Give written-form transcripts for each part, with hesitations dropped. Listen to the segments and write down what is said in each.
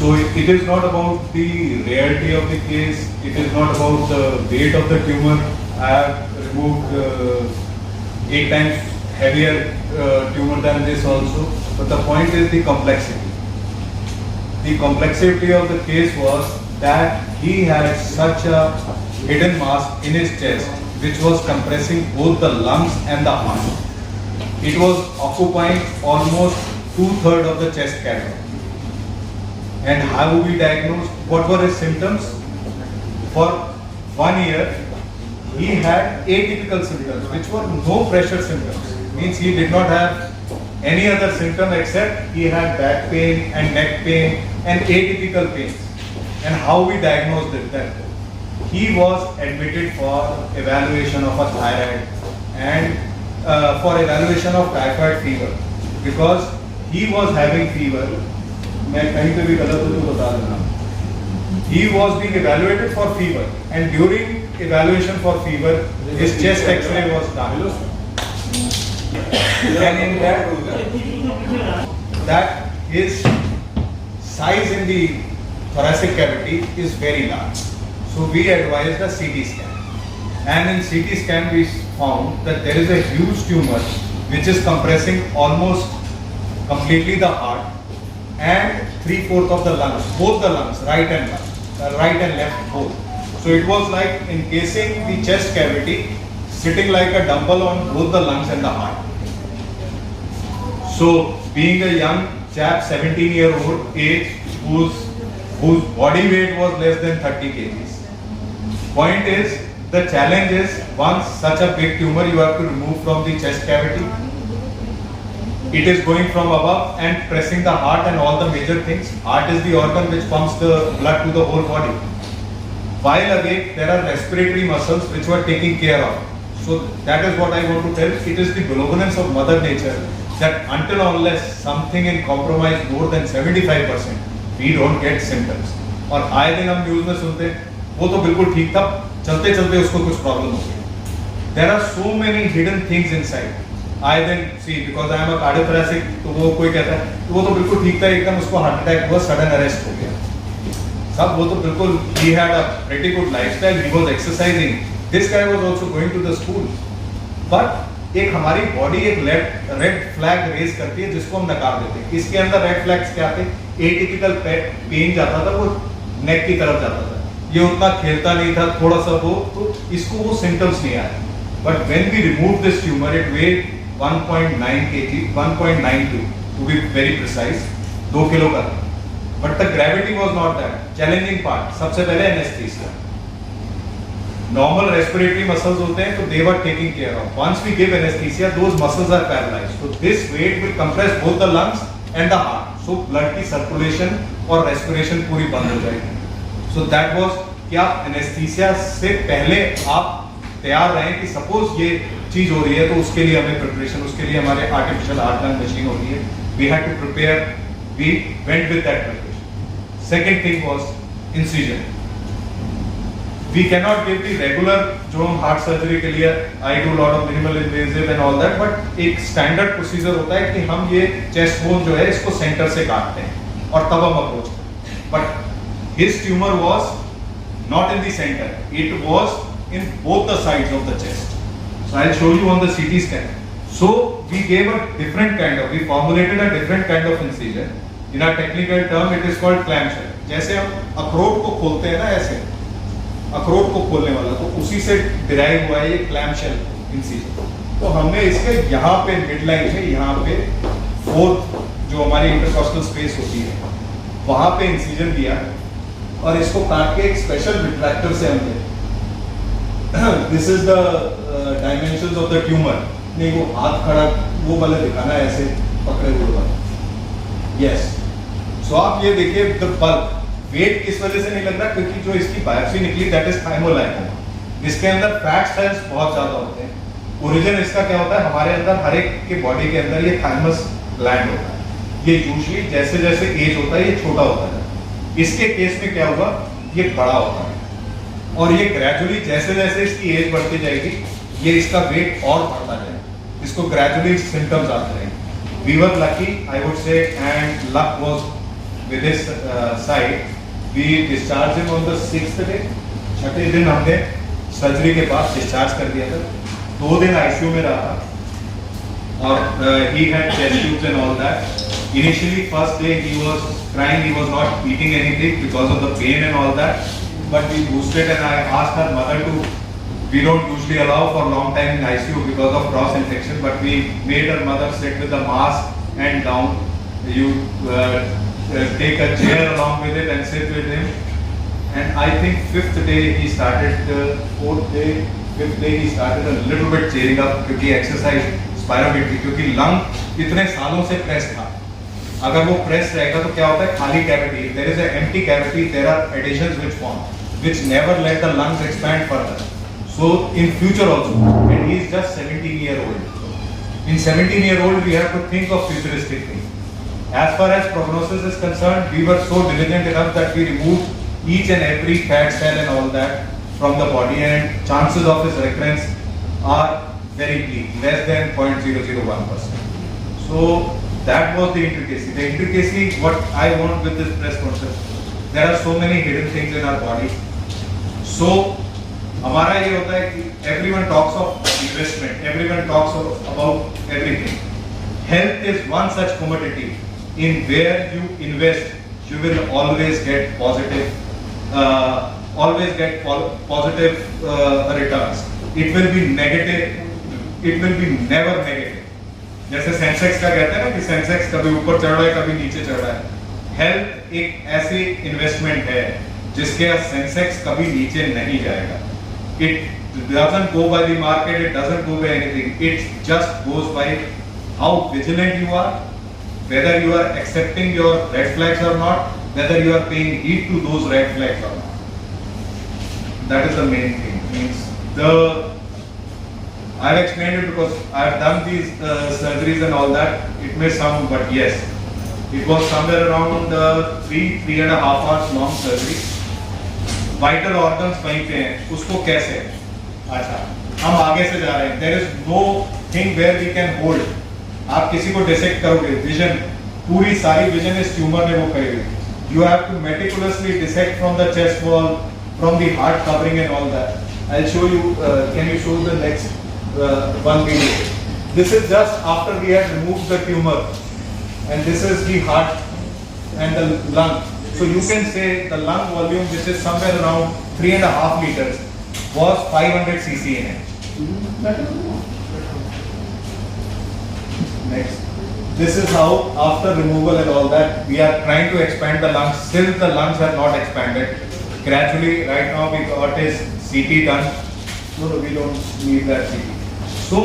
So it is not about the rarity of the case, it is not about the weight of the tumor. I have removed 8 times heavier tumor than this also, but the point is the complexity. The complexity of the case was that he had such a hidden mass in his chest which was compressing both the lungs and the heart. It was occupying almost 2/3 of the chest cavity. And how we diagnosed? What were his symptoms? For 1 year, he had atypical symptoms, which were no pressure symptoms. Means he did not have any other symptom except he had back pain and neck pain and atypical pains. And how we diagnosed it then? He was admitted for evaluation of a thyroid and for evaluation of typhoid fever because he was having fever. मैं कहीं पे भी गलत हो तो बता देना. He was being evaluated for fever and during evaluation for fever his chest X-ray was done. And in that his size in the thoracic cavity is very large. So we advised a CT scan. And in CT scan we found that there is a huge tumor which is compressing almost completely the heart and 3/4 of the lungs, both the lungs, right and left both. So it was like encasing the chest cavity, sitting like a dumbbell on both the lungs and the heart. So being a young chap, 17-year-old age, whose body weight was less than 30 kgs. Point is, the challenge is once such a big tumor you have to remove from the chest cavity. It is going from above and pressing the heart and all the major things. Heart is the organ which pumps the blood to the whole body. While awake, there are respiratory muscles which were taking care of. So that is what I want to tell. It is the benevolence of Mother Nature that until unless something in compromise more than 75%, we don't get symptoms. और आए दिन हम news में सुनते वो तो बिल्कुल ठीक था, चलते चलते उसको कुछ प्रॉब्लम हो गई. There are so many hidden things inside. I then see because I am a cardiothoracic, तो वो कोई कहता है तो वो तो बिल्कुल ठीक था, एकदम उसको हार्ट अटैक हुआ, सडन अरेस्ट हो गया. सब वो तो बिल्कुल he had a pretty good lifestyle, he was exercising. This guy was also going to the school. But एक हमारी बॉडी एक रेड फ्लैग रेज करती है जिसको हम नकार देते हैं. इसके अंदर रेड फ्लैग्स क्या थे? एटिपिकल पेन जाता था, वो नेक की तरफ जाता था. ये उतना खेलता नहीं था, थोड़ा सा वो, तो इसको वो सिम्टम्स नहीं आए. But when we removed this tumor, it weighed 1.9 kg, 1.92 to be very precise, 2 kilo का. But the gravity was not that. Challenging part, सबसे पहले anesthesia. Normal respiratory muscles होते हैं तो they were taking care of. Once we give anesthesia, those muscles are paralyzed. So this weight will compress both the lungs and the heart. So blood की circulation और respiration पूरी बंद हो जाएगी. So that was क्या anesthesia से पहले आप तैयार रहें कि सपोज ये चीज हो रही है तो उसके लिए हमें प्रिपरेशन, उसके लिए हमारे आर्टिफिशियल हार्ट लंग मशीन हो रही है. We had to prepare, we went with that preparation. Second thing was incision. We can not give the regular जो हम हार्ट सर्जरी के लिए I do lot of minimal invasive and all that, but एक standard procedure होता है कि हम ये चेस्ट बोन जो है इसको सेंटर से काटते हैं और तब हम अप्रोच करते हैं. But his tumour was not in the centre, it was in both the sides of the chest. So I'll show you on the CT scan. So we gave a different kind of, we formulated a different kind of incision. In our technical term, it is called clamshell. जैसे हम अखरोट को खोलते हैं ना, ऐसे अखरोट को खोलने वाला, तो उसी से डिराइव हुआ है ये clamshell incision. तो हमने इसके यहाँ पे मिडलाइन से यहाँ पे फोर्थ जो हमारी इंटरकॉस्टल स्पेस होती है वहाँ पे इंसिजन दिया और इसको काट के एक स्पेशल रिट्रैक्टर से हमने This is the dimensions of the tumor. नहीं वो हाथ खड़ा वो वाला दिखाना है ऐसे पकड़े हुए वाला. Yes. So आप ये देखिए the bulk. वेट किस वजह से नहीं लग रहा? क्योंकि जो इसकी बायोप्सी निकली that is thymoglobin. इसके अंदर फैट सेल्स बहुत ज्यादा होते हैं. ओरिजिन इसका क्या होता है? हमारे अंदर हर एक के बॉडी के अंदर ये थाइमस ग्लैंड होता है. ये यूजुअली जैसे जैसे एज होता है ये छोटा होता है. इसके केस में क्या होगा? ये बड़ा होता है और ये ग्रेजुअली जैसे जैसे इसकी एज बढ़ती जाएगी ये इसका वेट और बढ़ता जाएगा. इसको ग्रेजुअली सिम्टम्स आते रहेंगे. We were lucky, I would say, and luck was with his side. We discharged him on the 6th day. छठे दिन हमने सर्जरी के बाद डिस्चार्ज कर दिया था. 2 दिन आईसीयू में रहा और he had chest tubes and all that. Initially, first day he was crying, he was not eating anything because of the pain and all that. But we boosted and I asked her mother to. We don't usually allow for long time in ICU because of cross infection, but we made her mother sit with the mask and down. You take a chair along with it and sit with him. And I think 5th day he started, 4th day, 5th day he started a little bit cheering up क्योंकि exercise spirometry क्योंकि lung इतने सालों से press था. अगर वो press रहेगा तो क्या होता है खाली cavity. If there is an empty cavity, there are adhesions which form, which never let the lungs expand further. So in future also, and he is just 17-year-old. In 17-year-old, we have to think of futuristic things. As far as prognosis is concerned, we were so diligent enough that we removed each and every fat cell and all that from the body, and chances of his recurrence are very bleak, less than 0.001%. So that was the intricacy. The intricacy, what I want with this press conference, there are so many hidden things in our body. So हमारा ये होता है कि everyone talks of investment, everyone talks about everything. Health is one such commodity in where you invest, you will always get positive returns. It will be negative, it will be never negative. जैसे Sensex का कहते हैं ना कि Sensex कभी ऊपर चढ़ रहा है कभी नीचे चढ़ रहा है. हेल्थ एक ऐसी इन्वेस्टमेंट है जिसके सेंसेक्स कभी नीचे नहीं जाएगा. It doesn't go by the market, it doesn't go by anything. It just goes by how vigilant you are, whether you are accepting your red flags or not, whether you are paying heed to those red flags or not. That is the main thing. I've explained it because I've done these surgeries and all that. It may sound, but yes, it was somewhere around 3.5 hours long surgery. Vital organs वहीं पे हैं, उसको कैसे? अच्छा, हम आगे से जा रहे हैं. There is nothing where we can hold. आप किसी को डिसेक्ट करोगे, विजन पूरी सारी विजन इस ट्यूमर ने वो करी हुई. You have to meticulously dissect from the chest wall, from the heart covering and all that. I will show you. Can you show the next one video? This is just after we had removed the tumor, and this is the heart and the lung. So you can say the lung volume, which is somewhere around 3.5 liters, was 500 cc in it. Next. This is how after removal and all that, we are trying to expand the lungs. Still the lungs have not expanded. Gradually, right now we got his CT done. No, we don't need that CT. So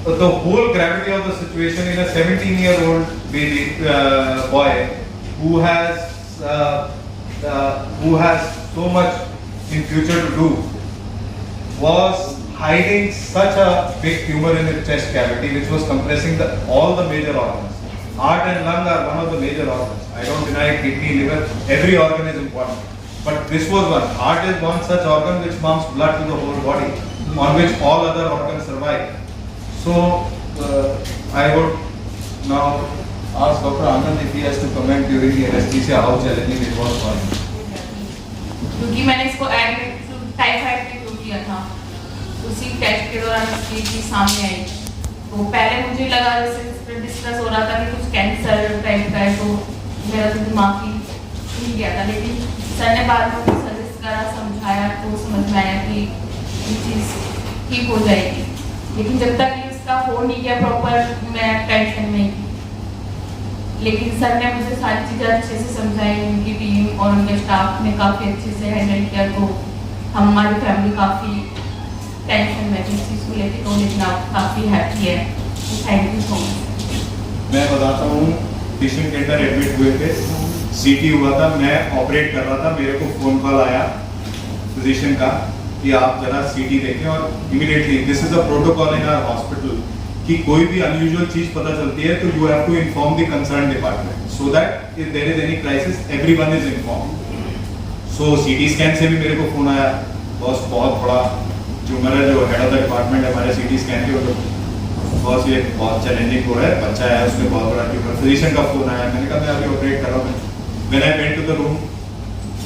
the whole gravity of the situation in a 17-year-old baby boy who has so much in future to do was hiding such a big tumor in his chest cavity which was compressing all the major organs. Heart and lung are one of the major organs. I don't deny kidney, liver, every organ is important. But this was one. Heart is one such organ which pumps blood to the whole body, on which all other organs survive. So I would now ask Dr. Anand if he has to comment during the anesthesia how challenging it was for him. क्योंकि मैंने इसको admit typhoid के through किया था, उसी test के दौरान इसकी चीज सामने आई. तो पहले मुझे लगा जैसे डिस्कस हो रहा था कि कुछ कैंसर टाइप का है, तो मेरा तो दिमाग ही नहीं गया था. लेकिन सर ने बाद में सजेस्ट करा, समझाया, तो समझ में आया कि ये चीज़ ठीक हो जाएगी. लेकिन जब तक ये इसका हो नहीं गया प्रॉपर, मैं टेंशन में थी. लेकिन सर ने मुझे सारी चीज़ें अच्छे से समझाई, उनकी टीम और उनके स्टाफ ने काफ़ी अच्छे से हैंडल किया. तो हमारी फैमिली काफ़ी टेंशन में थी इस चीज़ को लेकर, तो लेकिन आप काफ़ी हैप्पी है. Thank you so much. मैं बताता हूँ, पेशेंट के अंदर एडमिट हुए थे, सीटी हुआ था, मैं ऑपरेट कर रहा था, मेरे को फ़ोन कॉल आया फिजिशियन का कि आप जरा सीटी देखें. और immediately this is a protocol in our hospital कि कोई भी अनयूजुअल चीज पता चलती है तो you have to inform the concern department so that if there is any crisis everyone is informed. So CT scan से भी मेरे को फोन आया, बॉस बहुत बड़ा जो मेरा जो हेड ऑफ द डिपार्टमेंट है हमारे सीटी स्कैन के, बॉस ये बहुत चैलेंजिंग हो रहा है, बच्चा है उसमें बहुत बड़ा ट्यूमर। फिजिशियन का फोन आया, मैंने कहा मैं अभी ऑपरेट कर रहा हूँ। When I went to the room,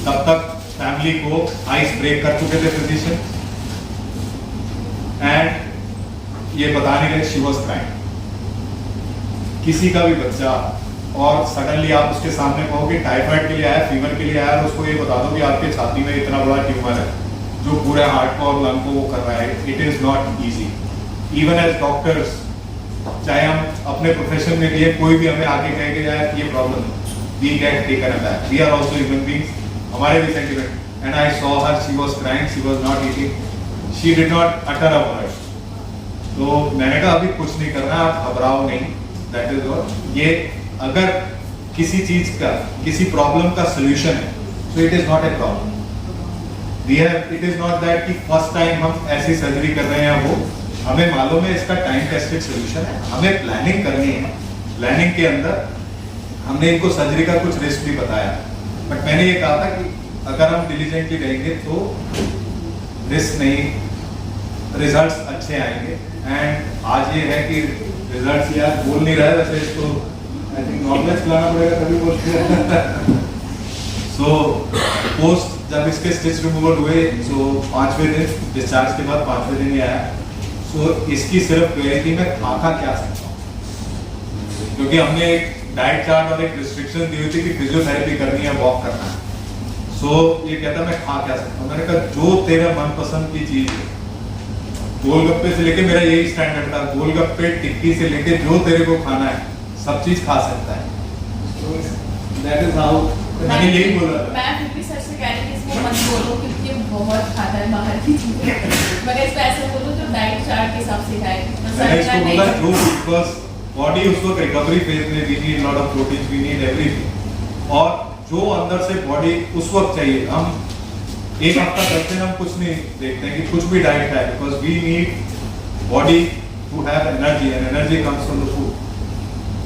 तब तक फैमिली को आइस ब्रेक कर चुके थे फिजिशियन, एंड ये बताने गए शी वाज क्राइंग। किसी का भी बच्चा, और सडनली आप उसके सामने कहोगे टाइफाइड के लिए आया, फीवर के लिए आया, और उसको ये बता दो कि आपके छाती में इतना बड़ा ट्यूमर है जो पूरे हार्ट को और लंग को वो कर रहा है। It is not easy. Even as doctors, चाहे हम अपने प्रोफेशन में लिए, कोई भी हमें आके कह के जाए ये problem, we get taken aback, we are also human beings, हमारे भी sentiment. And I saw her, she was crying, she was not eating, she did not utter a word. तो मैंने कहा अभी कुछ नहीं करना, आप घबराओ नहीं, दैट इज ऑल। ये अगर किसी चीज का, किसी प्रॉब्लम का सोल्यूशन है, so it is not a problem. It is not that कि फर्स्ट टाइम हम ऐसी सर्जरी कर रहे हैं, वो हमें मालूम है इसका टाइम टेस्टेड सोल्यूशन है, हमें प्लानिंग करनी है। प्लानिंग के अंदर हमने इनको सर्जरी का कुछ रिस्क भी बताया, बट मैंने ये कहा था कि अगर हम डिलीजेंटली रहेंगे तो रिस्क नहीं, रिजल्ट्स अच्छे आएंगे। एंड आज ये है कि रिजल्ट्स यार बोल नहीं रहा है, वैसे इसको आई थिंक नॉर्मल खिलाना पड़ेगा तभी बोलते हैं। सो पोस्ट जब इसके स्टिच रिमूवल हुए, सो 5वें दिन डिस्चार्ज के बाद 5वें दिन ही आया। सो इसकी सिर्फ क्वेरी थी मैं खा क्या सकता हूँ, क्योंकि हमने एक डाइट चार्ट और एक रिस्ट्रिक्शन दी हुई थी कि फिजियोथेरेपी करनी है, वॉक करना है। सो ये कहता मैं खा क्या सकता हूँ। मैंने कहा जो तेरा मनपसंद की चीज है, गोलगप्पे से लेके, मेरा यही स्टैंडर्ड था, गोलगप्पे टिक्की से लेके जो तेरे को खाना है सब चीज खा सकता है। दैट इज हाउ मैंने यही बोला था। मैं फिर भी सर से कह रही थी इसको मत बोलो क्योंकि बहुत खाता है बाहर की चीजें, मगर इसको ऐसे बोलो जो डाइट चार्ट के हिसाब से खाए। तो सर मैंने इसको बोला नहीं, जो बिकॉज बॉडी उस वक्त रिकवरी फेज में, we need lot of protein, we need everything, और जो अंदर से बॉडी उस वक्त चाहिए। हम एक हफ्ता करते हैं, हम कुछ नहीं देखते हैं कि कुछ भी डाइट है, because we need body to have energy, and energy comes from the food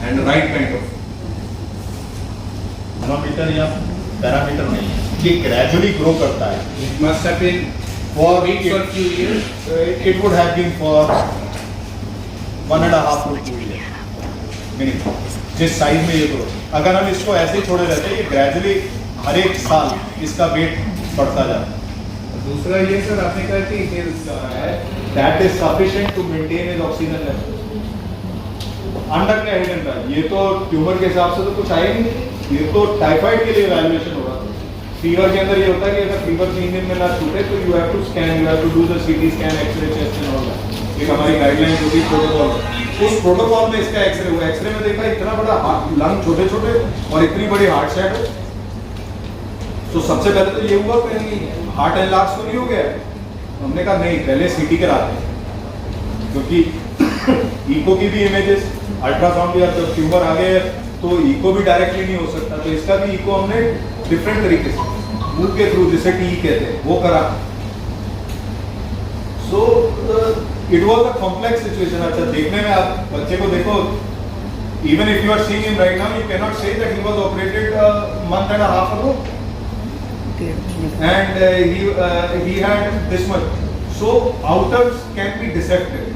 and right kind of. Thermometer या पैरामीटर नहीं है, ये ग्रेजुअली ग्रो करता है। It must have been For weeks or few years. it would have been for 1.5 to 2 years minimum, जिस size में ये grow. अगर हम इसको ऐसे ही छोड़े रहते, ये ग्रेजुअली हर एक साल इसका वेट बढ़ता जाता है। दूसरा ये सर आपने कहा कि it is That is sufficient to maintain his oxygen level. Under क्या हिडन है, ये तो ट्यूमर के हिसाब से तो कुछ आया ही नहीं, ये तो टाइफाइड के लिए इवैल्यूएशन हो रहा था। फीवर के अंदर ये होता है कि अगर फीवर 3 दिन में ना छूटे तो you have to scan, you have to do the CT scan, x ray, chest and all that. एक हमारी गाइडलाइन होती है प्रोटोकॉल, उस प्रोटोकॉल में इसका एक्सरे हुआ। एक्सरे में देखा इतना बड़ा लंग छोटे छोटे और इतनी बड़ी हार्ट शैडो। तो सबसे पहले तो ये हुआ कहीं हार्ट एनलार्ज तो नहीं हो गया। हमने कहा नहीं, पहले सीटी कराते हैं, क्योंकि इको की भी इमेजेस, अल्ट्रासाउंड भी, जब ट्यूमर आ गए तो इको भी डायरेक्टली नहीं हो सकता, तो इसका भी इको हमने डिफरेंट तरीके से मुंह के थ्रू, जिसे टी कहते हैं, वो करा। So it was a complex situation. अच्छा, देखने में आप बच्चे को देखो, even if you are seeing him right now, you can not say that he was operated month and a half ago, and he had this much. So outers can be deceptive.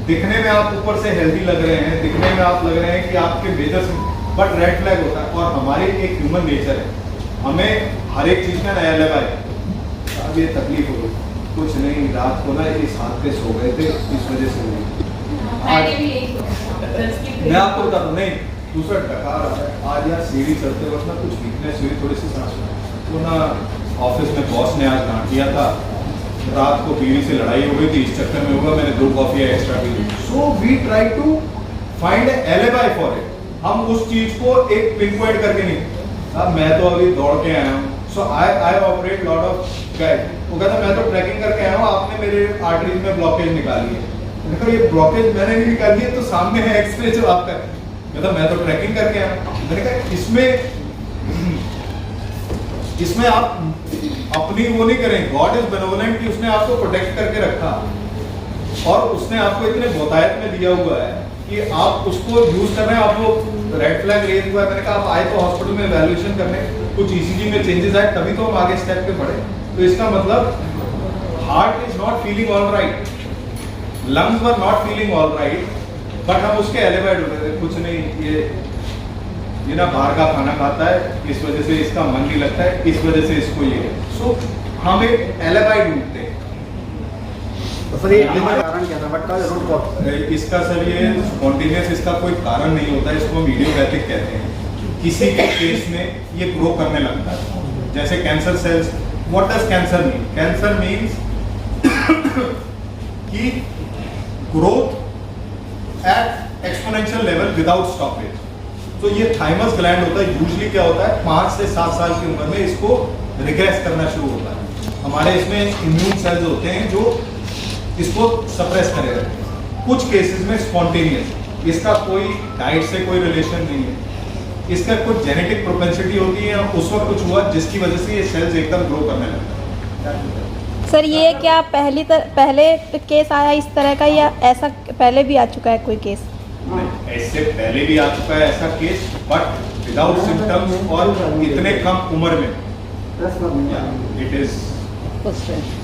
दिखने में आप ऊपर से healthy लग रहे हैं, दिखने में आप लग रहे हैं कि आपके मेजर, बट रेड फ्लैग होता है। और हमारे एक ह्यूमन नेचर है, हमें हर एक चीज में नया लगा है। अब ये तकलीफ हो गई, कुछ नहीं, रात को ना इस हाथ पे सो गए थे, इस वजह से हो गई। मैंने भी यही सोचा। मैं आपको बता दूं, नहीं दूसरा डकार आ रहा है। आज यार सीढ़ी चढ़ते वक्त ना कुछ वीकनेस हुई, थोड़ी सी सांस में, तो ना ऑफिस में बॉस ने आज डांट दिया था, रात को बीवी से लड़ाई हो गई थी, इस चक्कर में होगा मैंने 2 कॉफी एक्स्ट्रा पी ली। So we try to find alibi for it. हम उस चीज को एक पिन पॉइंट करके नहीं, अब मैं तो अभी दौड़ के आया हूँ, सो I operate lot of guide. वो कहता मैं तो ट्रैकिंग करके आया हूँ, आपने मेरे आर्टरीज में ब्लॉकेज निकाली है। मैंने कहा ये ब्लॉकेज मैंने नहीं निकाली है, तो सामने है एक्सरे जो आपका। कहता मैं तो ट्रैकिंग करके आया हूँ। मैंने कहा इसमें आप अपनी वो नहीं करें, गॉड इज बेनेवोलेंट कि उसने आपको प्रोटेक्ट करके रखा, और उसने आपको इतने बहुतायत में दिया हुआ है कि आप उसको यूज कर रहे हैं। आप वो रेड फ्लैग रेज हुआ है, मैंने कहा आप आए तो हॉस्पिटल में इवैल्यूएशन करने, कुछ ईसीजी में चेंजेस आए, तभी तो हम आगे स्टेप पे बढ़े। तो इसका मतलब heart is not feeling all right, lungs were not feeling all right, but हम उसके एलिबाइड होते थे, कुछ नहीं, ये ना बाहर का खाना खाता है, इस वजह से इसका मन नहीं लगता है, इस वजह से इसको ये, सो हम एक एलिबाइड ढूंढते हैं। तो सर ये कारण क्या था, बट का रूट कॉज? इसका सर ये स्पॉन्टेनियस इसका कोई कारण नहीं होता है, इसको हम इडियोपैथिक कहते हैं। किसी के केस में ये ग्रो करने लगता है, जैसे cancer cells. What does cancer mean? Cancer means कि growth at exponential level without stoppage. तो ये थाइमस ग्लैंड होता है, यूजुअली क्या होता है 5 से 7 साल की उम्र में इसको रिग्रेस करना शुरू होता है। हमारे इसमें इम्यून सेल्स होते हैं जो इसको सप्रेस करे रहते हैं। कुछ केसेस में स्पॉन्टेनियस, इसका कोई डाइट से कोई रिलेशन नहीं है, इसका कुछ जेनेटिक प्रोपेंसिटी होती है, उस वक्त कुछ हुआ जिसकी वजह से ये सेल्स एकदम ग्रो करने लगता है। सर ये क्या पहले केस आया इस तरह का, या ऐसा पहले भी आ चुका है कोई केस? ऐसे पहले भी आ चुका है ऐसा केस, बट विदाउट सिम्टम्स और इतने कम उम्र में इट इज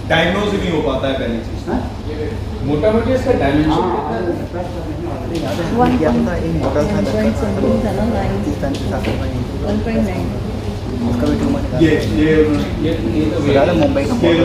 डायग्नोज ही नहीं हो पाता है पहली चीज। मोटा मोटी इसका डायमेंशन उसका भी ट्यूमर ये मुंबई का scale